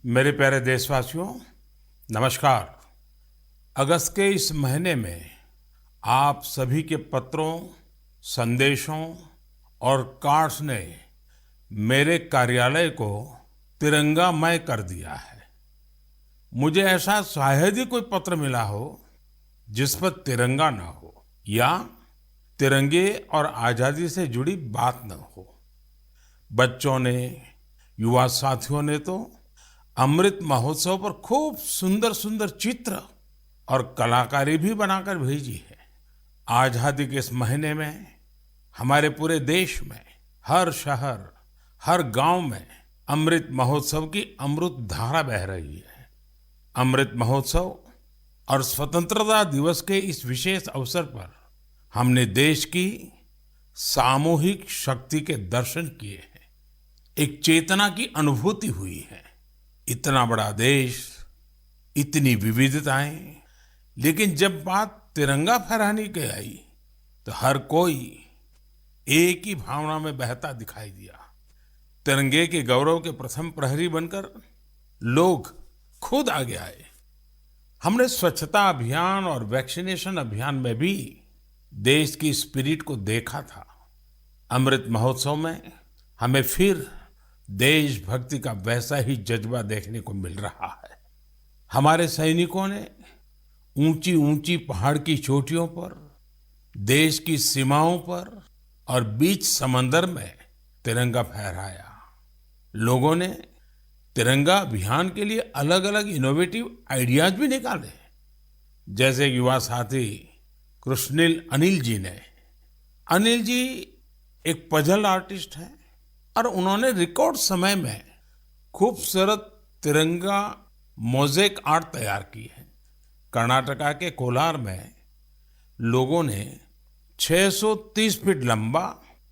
मेरे प्यारे देशवासियों, नमस्कार। अगस्त के इस महीने में आप सभी के पत्रों, संदेशों और कार्ड्स ने मेरे कार्यालय को तिरंगामय कर दिया है। मुझे ऐसा शायद ही कोई पत्र मिला हो जिस पर तिरंगा ना हो या तिरंगे और आजादी से जुड़ी बात न हो। बच्चों ने, युवा साथियों ने तो अमृत महोत्सव पर खूब सुंदर सुंदर चित्र और कलाकारी भी बनाकर भेजी है। आजादी के इस महीने में हमारे पूरे देश में हर शहर, हर गांव में अमृत महोत्सव की अमृत धारा बह रही है। अमृत महोत्सव और स्वतंत्रता दिवस के इस विशेष अवसर पर हमने देश की सामूहिक शक्ति के दर्शन किए हैं। एक चेतना की अनुभूति हुई है। इतना बड़ा देश, इतनी विविधताएं, लेकिन जब बात तिरंगा फहराने की आई तो हर कोई एक ही भावना में बहता दिखाई दिया। तिरंगे के गौरव के प्रथम प्रहरी बनकर लोग खुद आगे आए। हमने स्वच्छता अभियान और वैक्सीनेशन अभियान में भी देश की स्पिरिट को देखा था। अमृत महोत्सव में हमें फिर देशभक्ति का वैसा ही जज्बा देखने को मिल रहा है। हमारे सैनिकों ने ऊंची ऊंची पहाड़ की चोटियों पर, देश की सीमाओं पर और बीच समंदर में तिरंगा फहराया। लोगों ने तिरंगा अभियान के लिए अलग अलग इनोवेटिव आइडियाज भी निकाले, जैसे युवा साथी कृष्णिल अनिल जी ने। अनिल जी एक पजल आर्टिस्ट हैं और उन्होंने रिकॉर्ड समय में खूबसूरत तिरंगा मोज़ेक आर्ट तैयार की है। कर्नाटका के कोलार में लोगों ने 630 फीट लंबा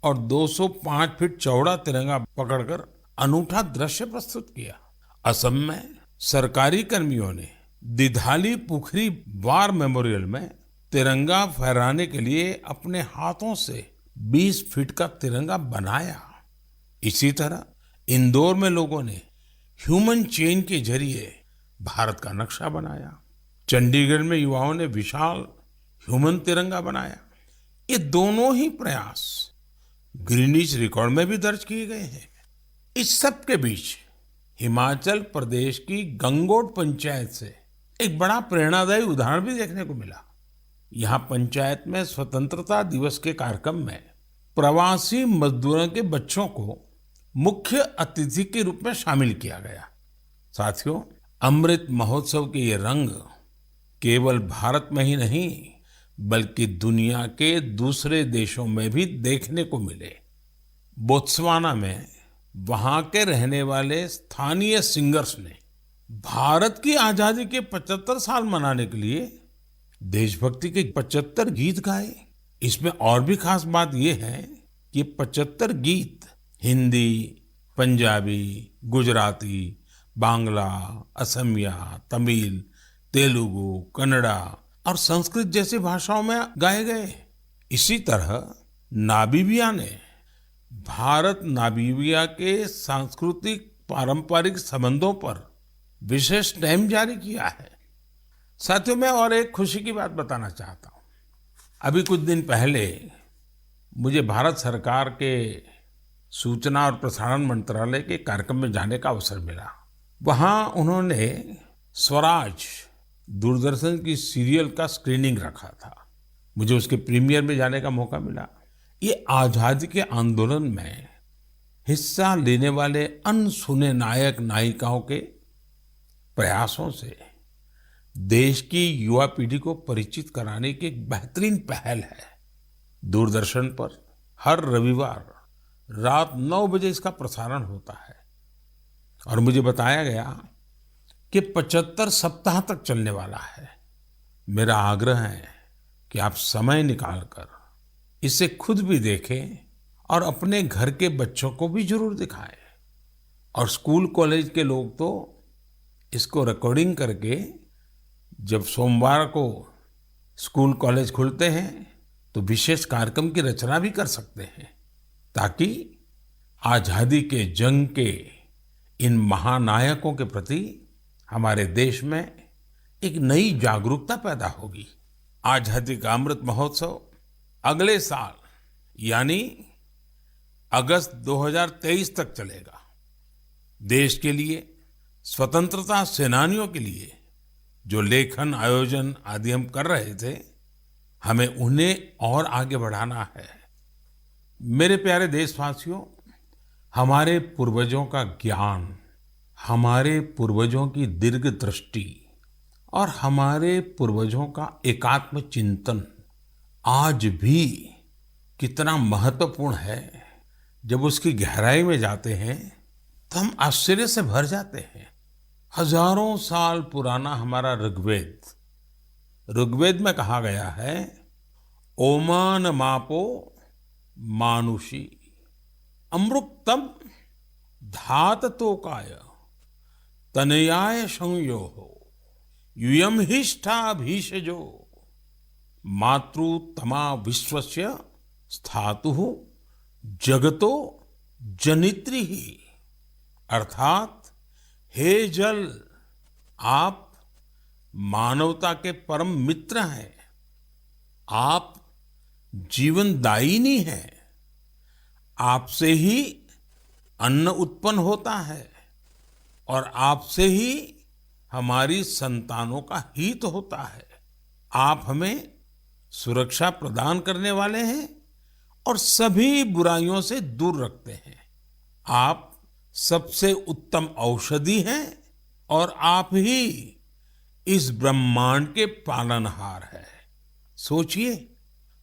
और 205 फीट चौड़ा तिरंगा पकड़कर अनूठा दृश्य प्रस्तुत किया। असम में सरकारी कर्मियों ने दिधाली पुखरी वार मेमोरियल में तिरंगा फहराने के लिए अपने हाथों से 20 फीट का तिरंगा बनाया। इसी तरह इंदौर में लोगों ने ह्यूमन चेन के जरिए भारत का नक्शा बनाया। चंडीगढ़ में युवाओं ने विशाल ह्यूमन तिरंगा बनाया। ये दोनों ही प्रयास ग्रीनिच रिकॉर्ड में भी दर्ज किए गए हैं। इस सब के बीच हिमाचल प्रदेश की गंगोट पंचायत से एक बड़ा प्रेरणादायी उदाहरण भी देखने को मिला। यहाँ पंचायत में स्वतंत्रता दिवस के कार्यक्रम में प्रवासी मजदूरों के बच्चों को मुख्य अतिथि के रूप में शामिल किया गया। साथियों, अमृत महोत्सव के ये रंग केवल भारत में ही नहीं बल्कि दुनिया के दूसरे देशों में भी देखने को मिले। बोत्सवाना में वहां के रहने वाले स्थानीय सिंगर्स ने भारत की आजादी के 75 साल मनाने के लिए देशभक्ति के 75 गीत गाए। इसमें और भी खास बात यह है कि 75 गीत हिंदी, पंजाबी, गुजराती, बांग्ला, असमिया, तमिल, तेलुगु, कन्नड़ा और संस्कृत जैसी भाषाओं में गाए गए। इसी तरह नामीबिया ने भारत नामीबिया के सांस्कृतिक पारंपरिक संबंधों पर विशेष स्टैम्प जारी किया है। साथियों, मैं और एक खुशी की बात बताना चाहता हूँ। अभी कुछ दिन पहले मुझे भारत सरकार के सूचना और प्रसारण मंत्रालय के कार्यक्रम में जाने का अवसर मिला। वहाँ उन्होंने स्वराज दूरदर्शन की सीरियल का स्क्रीनिंग रखा था। मुझे उसके प्रीमियर में जाने का मौका मिला। ये आजादी के आंदोलन में हिस्सा लेने वाले अनसुने नायक नायिकाओं के प्रयासों से देश की युवा पीढ़ी को परिचित कराने की एक बेहतरीन पहल है। दूरदर्शन पर हर रविवार रात 9 बजे इसका प्रसारण होता है और मुझे बताया गया कि 75 सप्ताह तक चलने वाला है। मेरा आग्रह है कि आप समय निकालकर इसे खुद भी देखें और अपने घर के बच्चों को भी जरूर दिखाएं। और स्कूल कॉलेज के लोग तो इसको रिकॉर्डिंग करके जब सोमवार को स्कूल कॉलेज खुलते हैं तो विशेष कार्यक्रम की रचना भी कर सकते हैं, ताकि आजादी के जंग के इन महानायकों के प्रति हमारे देश में एक नई जागरूकता पैदा होगी। आजादी का अमृत महोत्सव अगले साल यानी अगस्त 2023 तक चलेगा। देश के लिए, स्वतंत्रता सेनानियों के लिए जो लेखन, आयोजन आदि हम कर रहे थे, हमें उन्हें और आगे बढ़ाना है। मेरे प्यारे देशवासियों, हमारे पूर्वजों का ज्ञान, हमारे पूर्वजों की दीर्घ दृष्टि और हमारे पूर्वजों का एकात्म चिंतन आज भी कितना महत्वपूर्ण है। जब उसकी गहराई में जाते हैं तो हम आश्चर्य से भर जाते हैं। हजारों साल पुराना हमारा ऋग्वेद में कहा गया है, ओमान मापो मानुषी अमृतम धात तोकाय तनयाय संयो यूयम हिष्ठा भीषजो मातृ तमा विश्वस्य स्थातु जगतो जनित्री ही। अर्थात हे जल, आप मानवता के परम मित्र हैं, आप जीवनदायिनी हैं, आपसे ही अन्न उत्पन्न होता है और आपसे ही हमारी संतानों का हित होता है। आप हमें सुरक्षा प्रदान करने वाले हैं और सभी बुराइयों से दूर रखते हैं। आप सबसे उत्तम औषधि हैं और आप ही इस ब्रह्मांड के पालनहार हैं। सोचिए,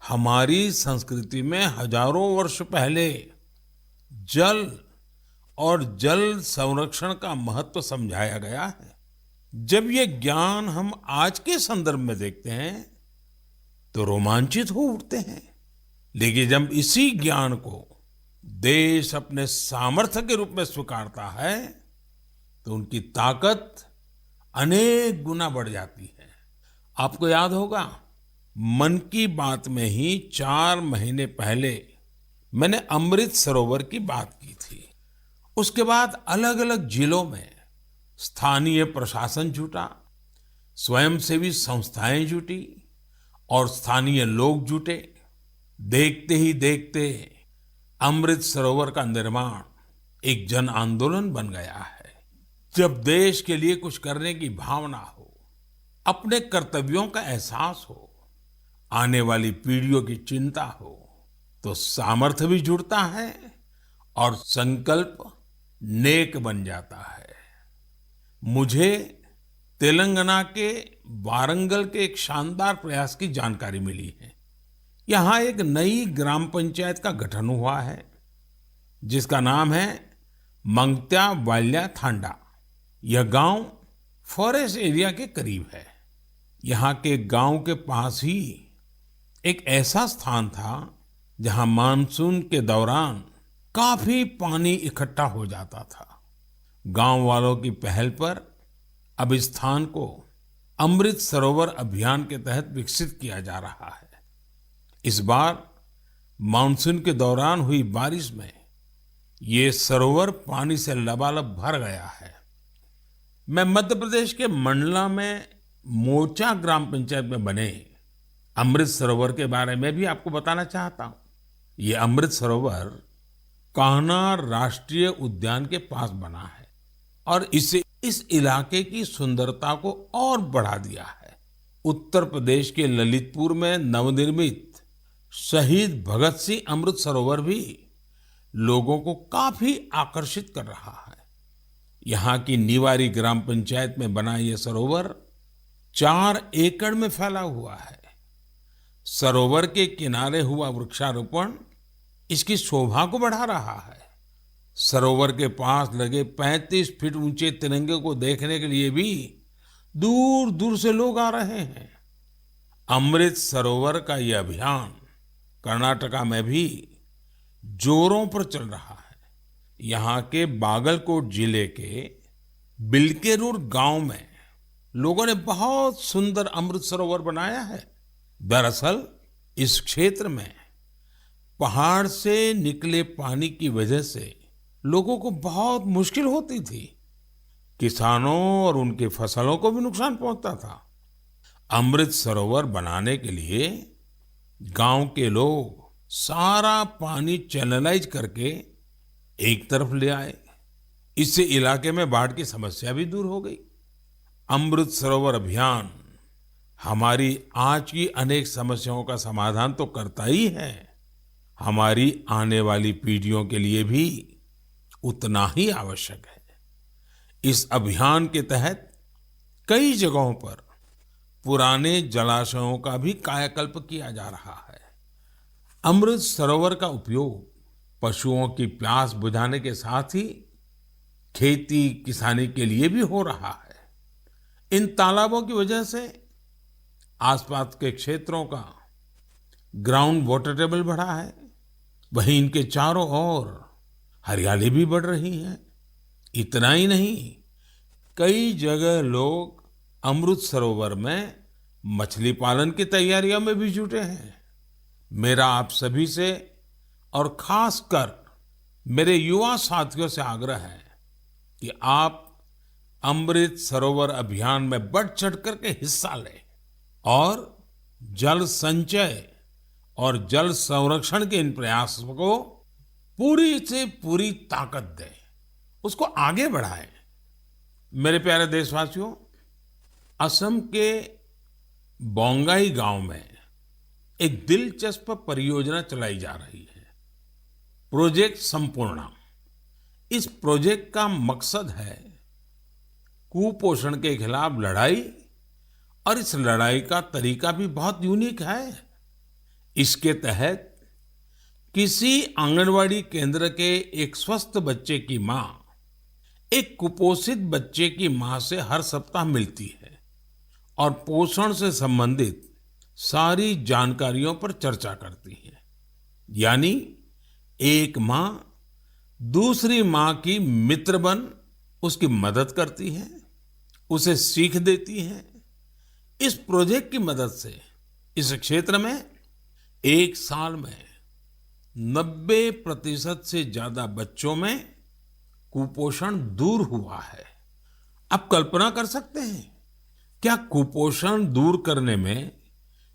हमारी संस्कृति में हजारों वर्ष पहले जल और जल संरक्षण का महत्व समझाया गया है। जब ये ज्ञान हम आज के संदर्भ में देखते हैं तो रोमांचित हो उठते हैं, लेकिन जब इसी ज्ञान को देश अपने सामर्थ्य के रूप में स्वीकारता है तो उनकी ताकत अनेक गुना बढ़ जाती है। आपको याद होगा, मन की बात में ही 4 महीने पहले मैंने अमृत सरोवर की बात की थी। उसके बाद अलग अलग जिलों में स्थानीय प्रशासन जुटा, स्वयंसेवी संस्थाएं जुटी और स्थानीय लोग जुटे। देखते ही देखते अमृत सरोवर का निर्माण एक जन आंदोलन बन गया है। जब देश के लिए कुछ करने की भावना हो, अपने कर्तव्यों का एहसास हो, आने वाली पीढ़ियों की चिंता हो, तो सामर्थ्य भी जुड़ता है और संकल्प नेक बन जाता है। मुझे तेलंगाना के वारंगल के एक शानदार प्रयास की जानकारी मिली है। यहाँ एक नई ग्राम पंचायत का गठन हुआ है जिसका नाम है मंगत्या वाल्या थांडा। यह गांव फॉरेस्ट एरिया के करीब है। यहाँ के गांव के पास ही एक ऐसा स्थान था जहाँ मानसून के दौरान काफी पानी इकट्ठा हो जाता था। गांव वालों की पहल पर अब इस स्थान को अमृत सरोवर अभियान के तहत विकसित किया जा रहा है। इस बार मानसून के दौरान हुई बारिश में ये सरोवर पानी से लबालब भर गया है। मैं मध्य प्रदेश के मंडला में मोचा ग्राम पंचायत में बने अमृत सरोवर के बारे में भी आपको बताना चाहता हूँ। ये अमृत सरोवर कान्हा राष्ट्रीय उद्यान के पास बना है और इससे इस इलाके की सुंदरता को और बढ़ा दिया है। उत्तर प्रदेश के ललितपुर में नवनिर्मित शहीद भगत सिंह अमृत सरोवर भी लोगों को काफी आकर्षित कर रहा है। यहाँ की निवारी ग्राम पंचायत में बना यह सरोवर 4 एकड़ में फैला हुआ है। सरोवर के किनारे हुआ वृक्षारोपण इसकी शोभा को बढ़ा रहा है। सरोवर के पास लगे 35 फीट ऊंचे तिरंगे को देखने के लिए भी दूर दूर से लोग आ रहे हैं। अमृत सरोवर का यह अभियान कर्नाटका में भी जोरों पर चल रहा है। यहाँ के बागलकोट जिले के बिलकेरूर गांव में लोगों ने बहुत सुंदर अमृत सरोवर बनाया है। दरअसल इस क्षेत्र में पहाड़ से निकले पानी की वजह से लोगों को बहुत मुश्किल होती थी। किसानों और उनकी फसलों को भी नुकसान पहुंचता था। अमृत सरोवर बनाने के लिए गांव के लोग सारा पानी चैनलाइज करके एक तरफ ले आए। इससे इलाके में बाढ़ की समस्या भी दूर हो गई। अमृत सरोवर अभियान हमारी आज की अनेक समस्याओं का समाधान तो करता ही है, हमारी आने वाली पीढ़ियों के लिए भी उतना ही आवश्यक है। इस अभियान के तहत कई जगहों पर पुराने जलाशयों का भी कायाकल्प किया जा रहा है। अमृत सरोवर का उपयोग पशुओं की प्यास बुझाने के साथ ही खेती किसानी के लिए भी हो रहा है। इन तालाबों की वजह से आसपास के क्षेत्रों का ग्राउंड वाटर टेबल बढ़ा है, वहीं इनके चारों ओर हरियाली भी बढ़ रही है। इतना ही नहीं, कई जगह लोग अमृत सरोवर में मछली पालन की तैयारियों में भी जुटे हैं। मेरा आप सभी से और खासकर मेरे युवा साथियों से आग्रह है कि आप अमृत सरोवर अभियान में बढ़ चढ़ करके हिस्सा लें और जल संचय और जल संरक्षण के इन प्रयासों को पूरी से पूरी ताकत दें, उसको आगे बढ़ाएं। मेरे प्यारे देशवासियों, असम के बोंगाई गांव में एक दिलचस्प परियोजना चलाई जा रही है, प्रोजेक्ट संपूर्णा। इस प्रोजेक्ट का मकसद है कुपोषण के खिलाफ लड़ाई, और इस लड़ाई का तरीका भी बहुत यूनिक है। इसके तहत किसी आंगनवाड़ी केंद्र के एक स्वस्थ बच्चे की मां एक कुपोषित बच्चे की मां से हर सप्ताह मिलती है और पोषण से संबंधित सारी जानकारियों पर चर्चा करती है। यानी एक मां दूसरी मां की मित्र बन उसकी मदद करती है, उसे सीख देती है। इस प्रोजेक्ट की मदद से इस क्षेत्र में एक साल में 90% से ज्यादा बच्चों में कुपोषण दूर हुआ है। आप कल्पना कर सकते हैं, क्या कुपोषण दूर करने में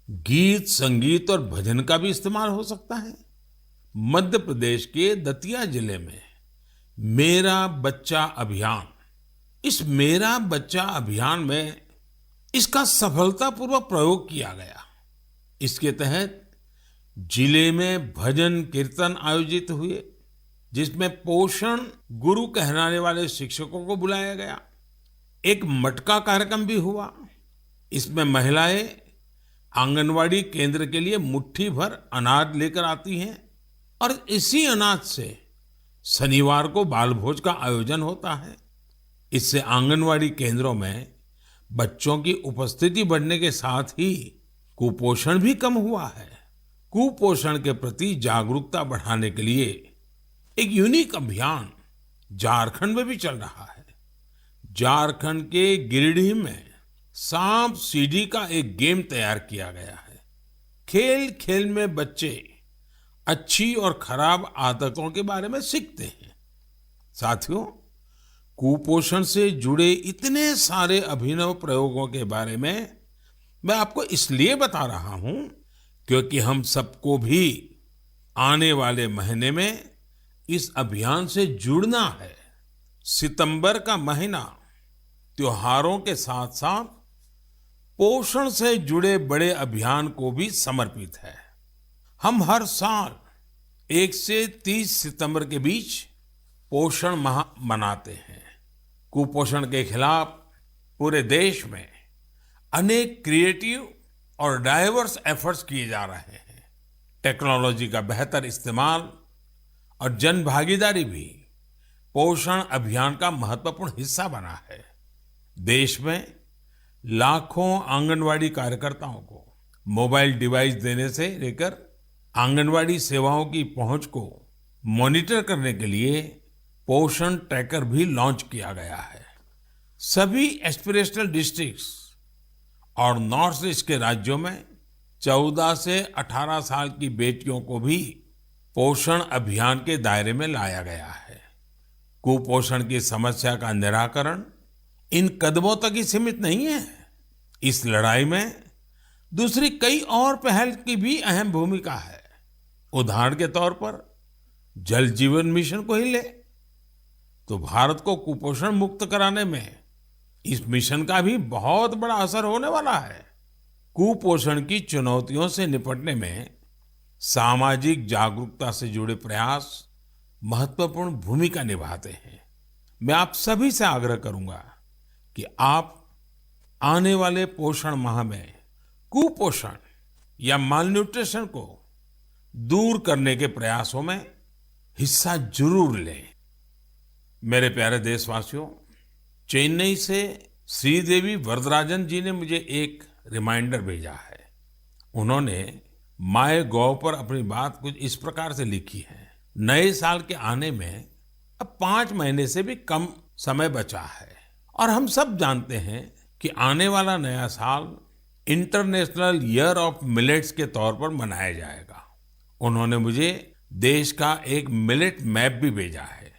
गीत संगीत और भजन का भी इस्तेमाल हो सकता है? मध्य प्रदेश के दतिया जिले में मेरा बच्चा अभियान, इस मेरा बच्चा अभियान में इसका सफलतापूर्वक प्रयोग किया गया। इसके तहत जिले में भजन कीर्तन आयोजित हुए, जिसमें पोषण गुरु कहलाने वाले शिक्षकों को बुलाया गया। एक मटका कार्यक्रम भी हुआ। इसमें महिलाएं आंगनवाड़ी केंद्र के लिए मुट्ठी भर अनाज लेकर आती हैं और इसी अनाज से शनिवार को बाल भोज का आयोजन होता है। इससे आंगनवाड़ी केंद्रों में बच्चों की उपस्थिति बढ़ने के साथ ही कुपोषण भी कम हुआ है। कुपोषण के प्रति जागरूकता बढ़ाने के लिए एक यूनिक अभियान झारखंड में भी चल रहा है। झारखंड के गिरिडीह में सांप सीढ़ी का एक गेम तैयार किया गया है। खेल खेल में बच्चे अच्छी और खराब आदतों के बारे में सीखते हैं। साथियों, कुपोषण से जुड़े इतने सारे अभिनव प्रयोगों के बारे में मैं आपको इसलिए बता रहा हूं क्योंकि हम सबको भी आने वाले महीने में इस अभियान से जुड़ना है। सितंबर का महीना त्योहारों के साथ साथ पोषण से जुड़े बड़े अभियान को भी समर्पित है। हम हर साल 1 से 30 सितंबर के बीच पोषण माह मनाते हैं। कुपोषण के खिलाफ पूरे देश में अनेक क्रिएटिव और डाइवर्स एफर्ट्स किए जा रहे हैं। टेक्नोलॉजी का बेहतर इस्तेमाल और जन भागीदारी भी पोषण अभियान का महत्वपूर्ण हिस्सा बना है। देश में लाखों आंगनवाड़ी कार्यकर्ताओं को मोबाइल डिवाइस देने से लेकर आंगनवाड़ी सेवाओं की पहुंच को मॉनिटर करने के लिए पोषण ट्रैकर भी लॉन्च किया गया है। सभी एस्पिरेशनल डिस्ट्रिक्ट्स और नॉर्थ ईस्ट के राज्यों में 14 से 18 साल की बेटियों को भी पोषण अभियान के दायरे में लाया गया है। कुपोषण की समस्या का निराकरण इन कदमों तक ही सीमित नहीं है। इस लड़ाई में दूसरी कई और पहल की भी अहम भूमिका है। उदाहरण के तौर पर जल जीवन मिशन को ही ले तो भारत को कुपोषण मुक्त कराने में इस मिशन का भी बहुत बड़ा असर होने वाला है। कुपोषण की चुनौतियों से निपटने में सामाजिक जागरूकता से जुड़े प्रयास महत्वपूर्ण भूमिका निभाते हैं। मैं आप सभी से आग्रह करूंगा कि आप आने वाले पोषण माह में कुपोषण या मालन्यूट्रिशन को दूर करने के प्रयासों में हिस्सा जरूर लें। मेरे प्यारे देशवासियों, चेन्नई से श्रीदेवी वरदराजन जी ने मुझे एक रिमाइंडर भेजा है। उन्होंने माय गॉव पर अपनी बात कुछ इस प्रकार से लिखी है। नए साल के आने में अब 5 महीने से भी कम समय बचा है और हम सब जानते हैं कि आने वाला नया साल इंटरनेशनल ईयर ऑफ मिलेट्स के तौर पर मनाया जाएगा। उन्होंने मुझे देश का एक मिलेट मैप भी भेजा है।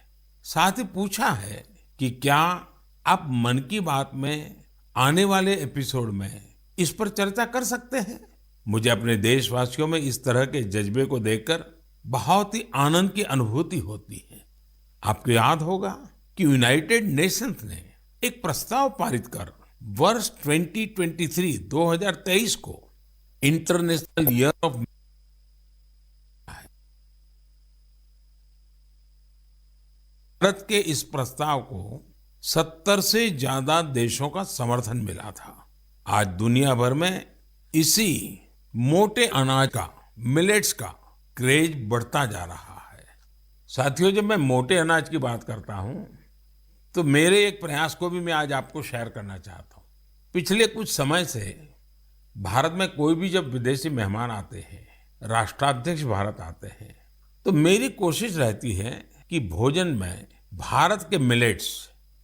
साथ ही पूछा है कि क्या आप मन की बात में आने वाले एपिसोड में इस पर चर्चा कर सकते हैं। मुझे अपने देशवासियों में इस तरह के जज्बे को देखकर बहुत ही आनंद की अनुभूति होती है। आपको याद होगा कि यूनाइटेड नेशंस ने एक प्रस्ताव पारित कर वर्ष 2023 को इंटरनेशनल ईयर ऑफ भारत के इस प्रस्ताव को 70 से ज्यादा देशों का समर्थन मिला था। आज दुनिया भर में इसी मोटे अनाज का, मिलेट्स का क्रेज बढ़ता जा रहा है। साथियों, जब मैं मोटे अनाज की बात करता हूं तो मेरे एक प्रयास को भी मैं आज आपको शेयर करना चाहता हूं। पिछले कुछ समय से भारत में कोई भी जब विदेशी मेहमान आते हैं, राष्ट्राध्यक्ष भारत आते हैं, तो मेरी कोशिश रहती है कि भोजन में भारत के मिलेट्स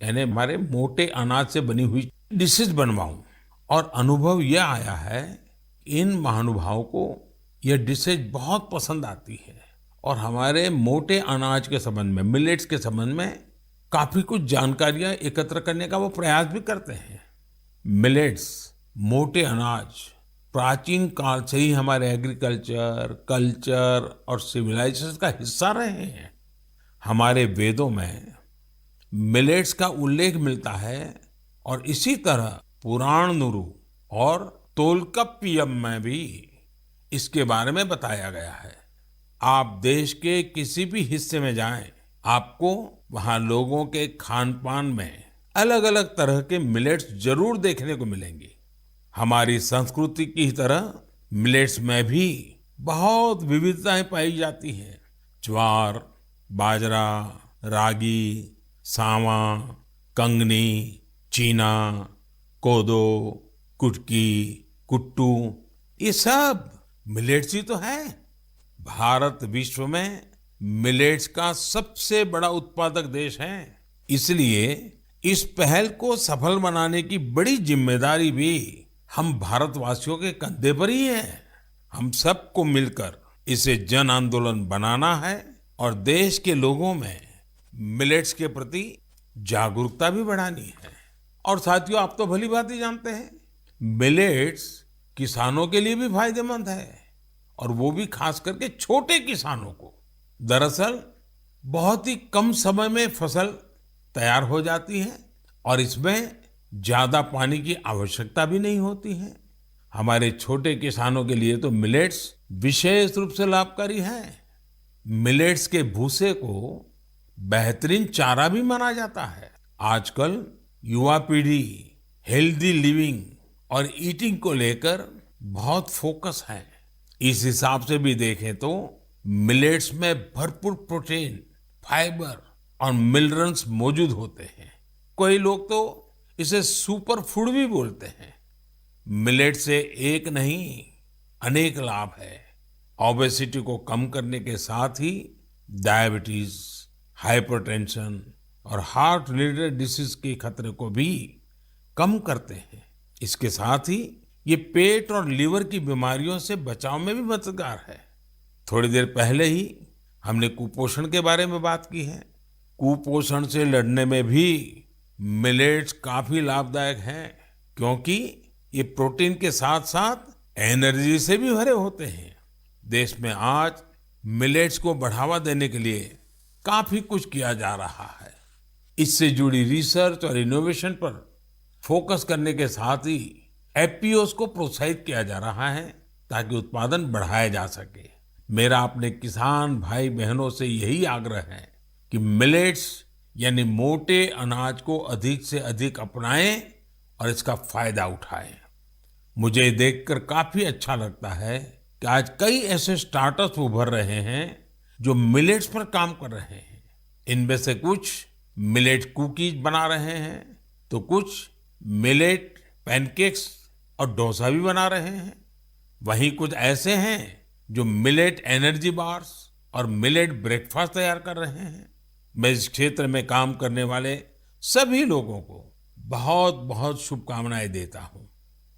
यानी हमारे मोटे अनाज से बनी हुई डिशेस बनवाऊं। और अनुभव यह आया है, इन महानुभावों को यह डिशेज बहुत पसंद आती है और हमारे मोटे अनाज के संबंध में, मिलेट्स के संबंध में काफी कुछ जानकारियां एकत्र करने का वो प्रयास भी करते हैं। मिलेट्स, मोटे अनाज प्राचीन काल से ही हमारे एग्रीकल्चर, कल्चर और सिविलाइजेशन का हिस्सा रहे हैं। हमारे वेदों में मिलेट्स का उल्लेख मिलता है और इसी तरह पुराणनुरु और तोल्काप्पियम में भी इसके बारे में बताया गया है। आप देश के किसी भी हिस्से में जाएं, आपको वहां लोगों के खान पान में अलग अलग तरह के मिलेट्स जरूर देखने को मिलेंगे। हमारी संस्कृति की तरह मिलेट्स में भी बहुत विविधताएं पाई जाती हैं। ज्वार, बाजरा, रागी, सावा, कंगनी, चीना, कोदो, कुटकी, कुट्टू, ये सब मिलेट्स ही तो है। भारत विश्व में मिलेट्स का सबसे बड़ा उत्पादक देश है। इसलिए इस पहल को सफल बनाने की बड़ी जिम्मेदारी भी हम भारतवासियों के कंधे पर ही है। हम सबको मिलकर इसे जन आंदोलन बनाना है और देश के लोगों में मिलेट्स के प्रति जागरूकता भी बढ़ानी है। और साथियों, आप तो भली भांति जानते हैं, मिलेट्स किसानों के लिए भी फायदेमंद है और वो भी खास करके छोटे किसानों को। दरअसल बहुत ही कम समय में फसल तैयार हो जाती है और इसमें ज्यादा पानी की आवश्यकता भी नहीं होती है। हमारे छोटे किसानों के लिए तो मिलेट्स विशेष रूप से लाभकारी है। मिलेट्स के भूसे को बेहतरीन चारा भी माना जाता है। आजकल युवा पीढ़ी हेल्दी लिविंग और ईटिंग को लेकर बहुत फोकस है। इस हिसाब से भी देखें तो मिलेट्स में भरपूर प्रोटीन, फाइबर और मिनरल्स मौजूद होते हैं। कई लोग तो इसे सुपर फूड भी बोलते हैं। मिलेट से एक नहीं, अनेक लाभ है। ओबेसिटी को कम करने के साथ ही डायबिटीज, हाइपरटेंशन और हार्ट रिलेटेड डिसीज के खतरे को भी कम करते हैं। इसके साथ ही ये पेट और लीवर की बीमारियों से बचाव में भी मददगार है। थोड़ी देर पहले ही हमने कुपोषण के बारे में बात की है। कुपोषण से लड़ने में भी मिलेट्स काफी लाभदायक हैं, क्योंकि ये प्रोटीन के साथ साथ एनर्जी से भी भरे होते हैं। देश में आज मिलेट्स को बढ़ावा देने के लिए काफी कुछ किया जा रहा है। इससे जुड़ी रिसर्च और इनोवेशन पर फोकस करने के साथ ही एफपीओस को प्रोत्साहित किया जा रहा है, ताकि उत्पादन बढ़ाया जा सके। मेरा अपने किसान भाई बहनों से यही आग्रह है कि मिलेट्स यानी मोटे अनाज को अधिक से अधिक अपनाएं और इसका फायदा उठाएं। मुझे देखकर काफी अच्छा लगता है कि आज कई ऐसे स्टार्टअप्स उभर रहे हैं जो मिलेट्स पर काम कर रहे हैं। इनमें से कुछ मिलेट कुकीज बना रहे हैं, तो कुछ मिलेट पैनकेक्स और डोसा भी बना रहे हैं। वहीं कुछ ऐसे हैं जो मिलेट एनर्जी बार्स और मिलेट ब्रेकफास्ट तैयार कर रहे हैं। मैं इस क्षेत्र में काम करने वाले सभी लोगों को बहुत बहुत शुभकामनाएं देता हूं।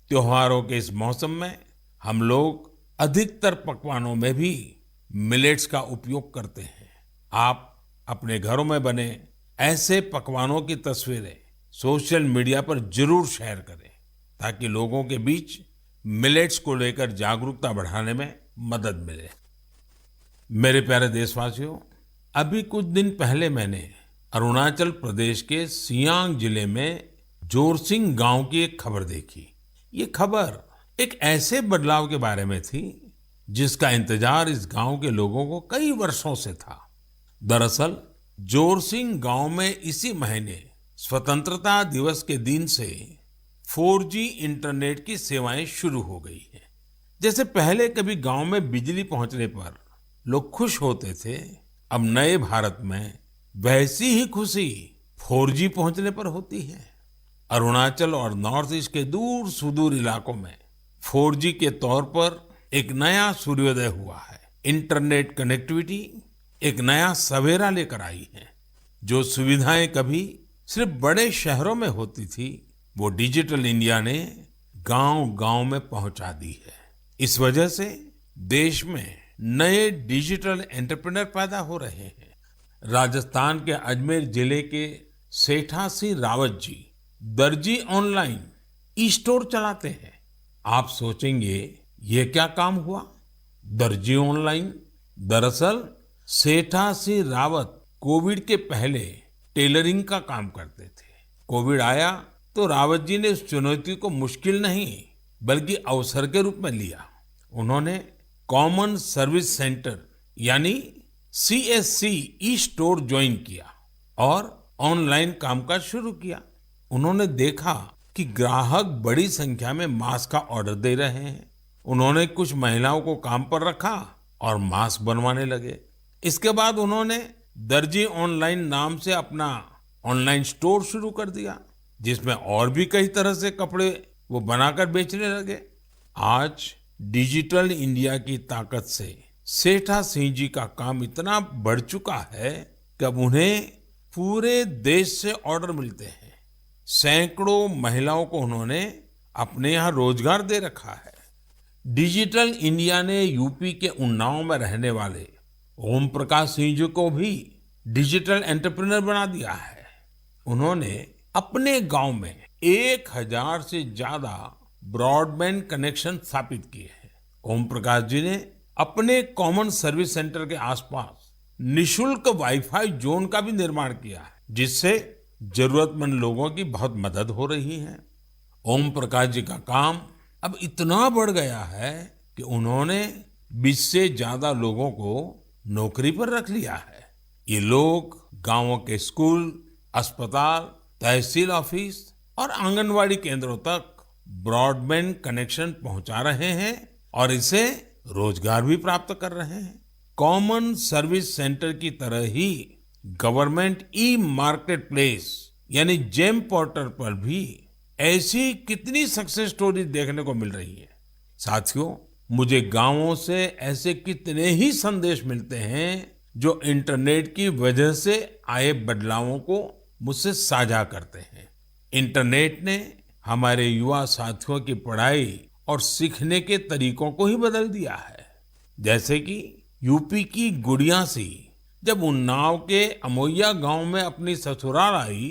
त्योहारों के इस मौसम में हम लोग अधिकतर पकवानों में भी मिलेट्स का उपयोग करते हैं। आप अपने घरों में बने ऐसे पकवानों की तस्वीरें सोशल मीडिया पर जरूर शेयर करें, ताकि लोगों के बीच मिलेट्स को लेकर जागरूकता बढ़ाने में मदद मिले। मेरे प्यारे देशवासियों, अभी कुछ दिन पहले मैंने अरुणाचल प्रदेश के सियांग जिले में जोरसिंग गांव की एक खबर देखी। ये खबर एक ऐसे बदलाव के बारे में थी जिसका इंतजार इस गांव के लोगों को कई वर्षों से था। दरअसल जोरसिंग गांव में इसी महीने स्वतंत्रता दिवस के दिन से 4G इंटरनेट की सेवाएं शुरू हो गई हैं। जैसे पहले कभी गांव में बिजली पहुंचने पर लोग खुश होते थे, अब नए भारत में वैसी ही खुशी 4G पहुंचने पर होती है। अरुणाचल और नॉर्थ ईस्ट के दूर सुदूर इलाकों में 4G के तौर पर एक नया सूर्योदय हुआ है। इंटरनेट कनेक्टिविटी एक नया सवेरा लेकर आई है। जो सुविधाएं कभी सिर्फ बड़े शहरों में होती थी, वो डिजिटल इंडिया ने गांव-गांव में पहुंचा दी है। इस वजह से देश में नए डिजिटल एंटरप्रेन्योर पैदा हो रहे हैं। राजस्थान के अजमेर जिले के सेठा सिंह रावत जी दर्जी ऑनलाइन ई स्टोर चलाते हैं। आप सोचेंगे ये क्या काम हुआ? दर्जी ऑनलाइन, दरअसल सेठा सिंह रावत कोविड के पहले टेलरिंग का काम करते थे। कोविड आया तो रावत जी ने उस चुनौती को मुश्किल नहीं बल्कि अवसर के रूप में लिया। उन्होंने कॉमन सर्विस सेंटर यानी CSC ई स्टोर ज्वाइन किया और ऑनलाइन कामकाज शुरू किया। उन्होंने देखा कि ग्राहक बड़ी संख्या में मास्क का ऑर्डर दे रहे हैं। उन्होंने कुछ महिलाओं को काम पर रखा और मास्क बनवाने लगे। इसके बाद उन्होंने दर्जी ऑनलाइन नाम से अपना ऑनलाइन स्टोर शुरू कर दिया, जिसमें और भी कई तरह से कपड़े वो बनाकर बेचने लगे। आज डिजिटल इंडिया की ताकत से सेठा सिंह जी का काम इतना बढ़ चुका है कि अब उन्हें पूरे देश से ऑर्डर मिलते हैं। सैकड़ों महिलाओं को उन्होंने अपने यहाँ रोजगार दे रखा है। डिजिटल इंडिया ने यूपी के उन्नाव में रहने वाले ओम प्रकाश सिंह जी को भी डिजिटल एंटरप्रेन्योर बना दिया है। उन्होंने अपने गांव में 1000 से ज्यादा ब्रॉडबैंड कनेक्शन स्थापित किए हैं। ओम प्रकाश जी ने अपने कॉमन सर्विस सेंटर के आसपास निशुल्क वाईफाई जोन का भी निर्माण किया है, जिससे जरूरतमंद लोगों की बहुत मदद हो रही है। ओम प्रकाश जी का काम अब इतना बढ़ गया है कि उन्होंने 20 से ज्यादा लोगों को नौकरी पर रख लिया है। ये लोग गांवों के स्कूल, अस्पताल, तहसील ऑफिस और आंगनवाड़ी केंद्रों तक ब्रॉडबैंड कनेक्शन पहुंचा रहे हैं और इसे रोजगार भी प्राप्त कर रहे हैं। कॉमन सर्विस सेंटर की तरह ही गवर्नमेंट ई मार्केट प्लेस यानी जेम पोर्टल पर भी ऐसी कितनी सक्सेस स्टोरी देखने को मिल रही है। साथियों, मुझे गांवों से ऐसे कितने ही संदेश मिलते हैं जो इंटरनेट की वजह से आए बदलावों को मुझसे साझा करते हैं। इंटरनेट ने हमारे युवा साथियों की पढ़ाई और सीखने के तरीकों को ही बदल दिया है। जैसे कि यूपी की गुड़िया सी जब उन्नाव के अमोइया गांव में अपनी ससुराल आई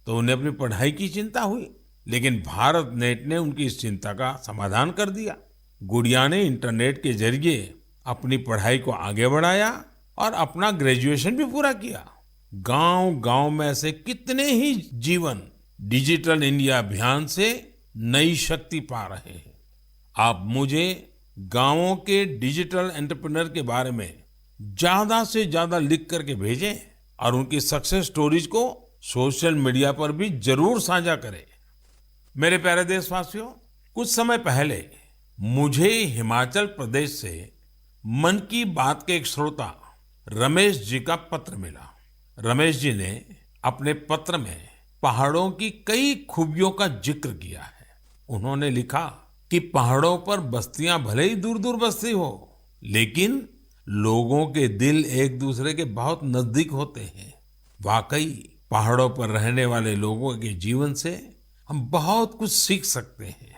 तो उन्हें अपनी पढ़ाई की चिंता हुई, लेकिन भारत नेट ने उनकी इस चिंता का समाधान कर दिया। गुड़िया ने इंटरनेट के जरिए अपनी पढ़ाई को आगे बढ़ाया और अपना ग्रेजुएशन भी पूरा किया। गांव-गांव में ऐसे कितने ही जीवन डिजिटल इंडिया अभियान से नई शक्ति पा रहे हैं। आप मुझे गांवों के डिजिटल एंटरप्रेन्योर के बारे में ज्यादा से ज्यादा लिख करके भेजें और उनकी सक्सेस स्टोरीज को सोशल मीडिया पर भी जरूर साझा करें। मेरे प्यारे देशवासियों, कुछ समय पहले मुझे हिमाचल प्रदेश से मन की बात के एक श्रोता रमेश जी का पत्र मिला। रमेश जी ने अपने पत्र में पहाड़ों की कई खूबियों का जिक्र किया है। उन्होंने लिखा कि पहाड़ों पर बस्तियां भले ही दूर दूर बसती हो, लेकिन लोगों के दिल एक दूसरे के बहुत नजदीक होते हैं। वाकई पहाड़ों पर रहने वाले लोगों के जीवन से हम बहुत कुछ सीख सकते हैं।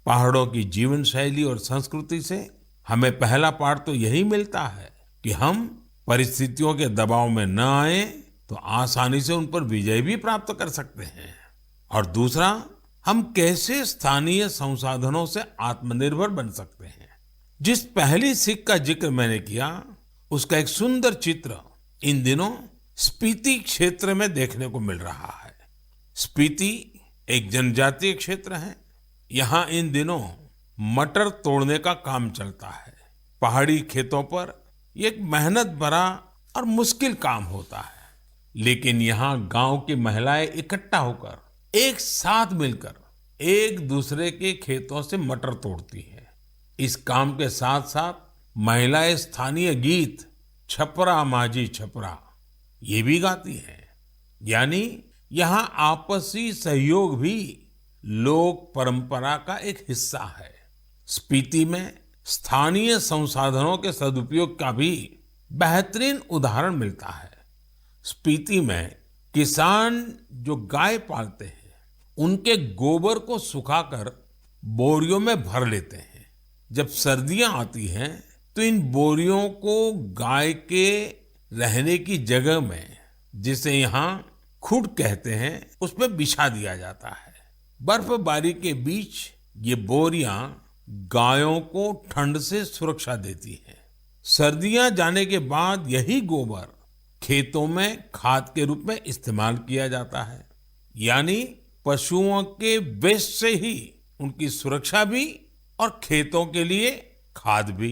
पहाड़ों की जीवन शैली और संस्कृति से हमें पहला पाठ तो यही मिलता है कि हम परिस्थितियों के दबाव में न आए तो आसानी से उन पर विजय भी प्राप्त कर सकते हैं। और दूसरा, हम कैसे स्थानीय संसाधनों से आत्मनिर्भर बन सकते हैं। जिस पहली सीख का जिक्र मैंने किया, उसका एक सुंदर चित्र इन दिनों स्पीति क्षेत्र में देखने को मिल रहा है। स्पीति एक जनजातीय क्षेत्र है। यहाँ इन दिनों मटर तोड़ने का काम चलता है। पहाड़ी खेतों पर ये एक मेहनत भरा और मुश्किल काम होता है, लेकिन यहाँ गांव की महिलाएं इकट्ठा होकर एक साथ मिलकर एक दूसरे के खेतों से मटर तोड़ती हैं। इस काम के साथ साथ महिलाएं स्थानीय गीत छपरा माझी छपरा ये भी गाती हैं। यानी यहाँ आपसी सहयोग भी लोक परंपरा का एक हिस्सा है। स्पीति में स्थानीय संसाधनों के सदुपयोग का भी बेहतरीन उदाहरण मिलता है। स्पीति में किसान जो गाय पालते हैं, उनके गोबर को सुखाकर बोरियों में भर लेते हैं। जब सर्दियां आती हैं तो इन बोरियों को गाय के रहने की जगह में, जिसे यहाँ खुड कहते हैं, उसमें बिछा दिया जाता है। बर्फबारी के बीच ये बोरियां गायों को ठंड से सुरक्षा देती हैं। सर्दियां जाने के बाद यही गोबर खेतों में खाद के रूप में इस्तेमाल किया जाता है। यानी पशुओं के वेस्ट से ही उनकी सुरक्षा भी और खेतों के लिए खाद भी।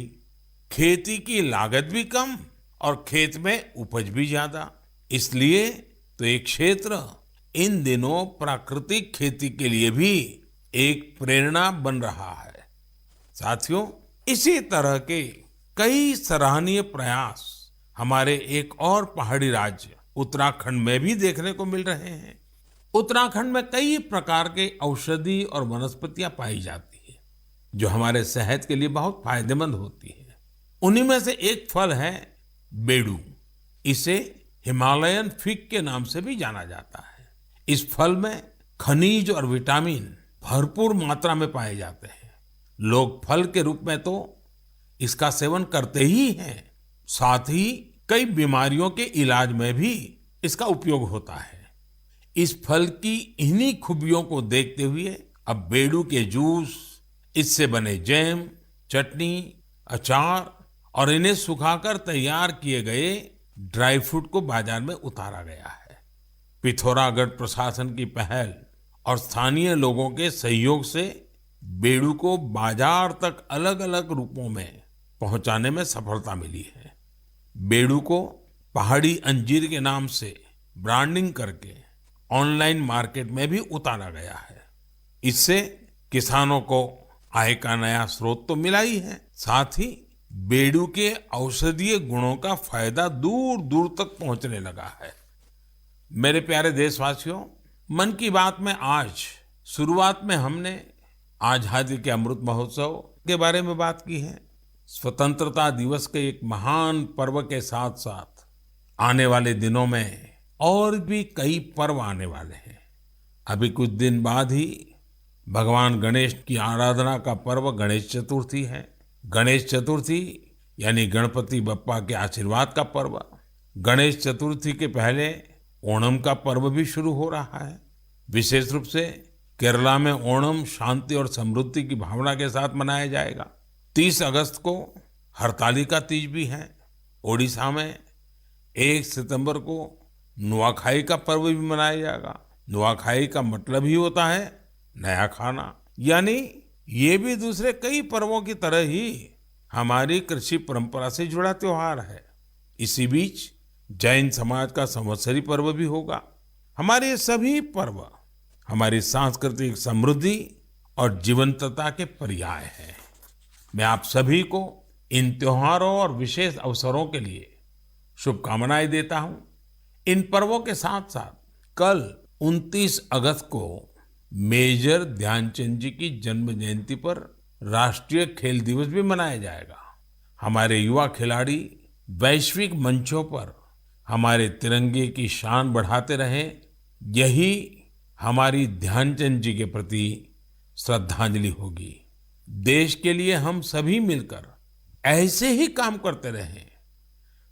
खेती की लागत भी कम और खेत में उपज भी ज्यादा। इसलिए तो ये क्षेत्र इन दिनों प्राकृतिक खेती के लिए भी एक प्रेरणा बन रहा है। साथियों, इसी तरह के कई सराहनीय प्रयास हमारे एक और पहाड़ी राज्य उत्तराखंड में भी देखने को मिल रहे हैं। उत्तराखंड में कई प्रकार के औषधि और वनस्पतियां पाई जाती है, जो हमारे सेहत के लिए बहुत फायदेमंद होती है। उन्हीं में से एक फल है बेडू। इसे हिमालयन फिग के नाम से भी जाना जाता है। इस फल में खनिज और विटामिन भरपूर मात्रा में पाए जाते हैं। लोग फल के रूप में तो इसका सेवन करते ही हैं, साथ ही कई बीमारियों के इलाज में भी इसका उपयोग होता है। इस फल की इन्हीं खूबियों को देखते हुए अब बेडू के जूस, इससे बने जैम, चटनी, अचार और इन्हें सुखाकर तैयार किए गए ड्राई फ्रूट को बाजार में उतारा गया है। पिथौरागढ़ प्रशासन की पहल और स्थानीय लोगों के सहयोग से बेडू को बाजार तक अलग अलग रूपों में पहुंचाने में सफलता मिली है। बेडू को पहाड़ी अंजीर के नाम से ब्रांडिंग करके ऑनलाइन मार्केट में भी उतारा गया है। इससे किसानों को आय का नया स्रोत तो मिला ही है, साथ ही बेडू के औषधीय गुणों का फायदा दूर दूर तक पहुंचने लगा है। मेरे प्यारे देशवासियों, मन की बात में आज शुरुआत में हमने आजादी के अमृत महोत्सव के बारे में बात की है। स्वतंत्रता दिवस के एक महान पर्व के साथ साथ आने वाले दिनों में और भी कई पर्व आने वाले हैं। अभी कुछ दिन बाद ही भगवान गणेश की आराधना का पर्व गणेश चतुर्थी है। गणेश चतुर्थी यानी गणपति बप्पा के आशीर्वाद का पर्व। गणेश चतुर्थी के पहले ओणम का पर्व भी शुरू हो रहा है। विशेष रूप से केरला में ओणम शांति और समृद्धि की भावना के साथ मनाया जाएगा। 30 अगस्त को हरतालिका तीज भी है। ओडिशा में 1 सितंबर को नुआखाई का पर्व भी मनाया जाएगा। नुआखाई का मतलब ही होता है नया खाना, यानी ये भी दूसरे कई पर्वों की तरह ही हमारी कृषि परंपरा से जुड़ा त्योहार है। इसी बीच जैन समाज का संवत्सरी पर्व भी होगा। हमारे ये सभी पर्व हमारी सांस्कृतिक समृद्धि और जीवंतता के पर्याय हैं। मैं आप सभी को इन त्योहारों और विशेष अवसरों के लिए शुभकामनाएं देता हूं। इन पर्वों के साथ साथ कल 29 अगस्त को मेजर ध्यानचंद जी की जन्म जयंती पर राष्ट्रीय खेल दिवस भी मनाया जाएगा। हमारे युवा खिलाड़ी वैश्विक मंचों पर हमारे तिरंगे की शान बढ़ाते रहें, यही हमारी ध्यानचंद जी के प्रति श्रद्धांजलि होगी। देश के लिए हम सभी मिलकर ऐसे ही काम करते रहें,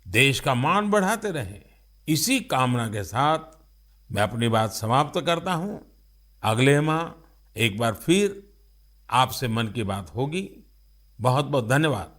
देश का मान बढ़ाते रहें। इसी कामना के साथ मैं अपनी बात समाप्त करता हूं। अगले माह एक बार फिर आपसे मन की बात होगी। बहुत बहुत धन्यवाद।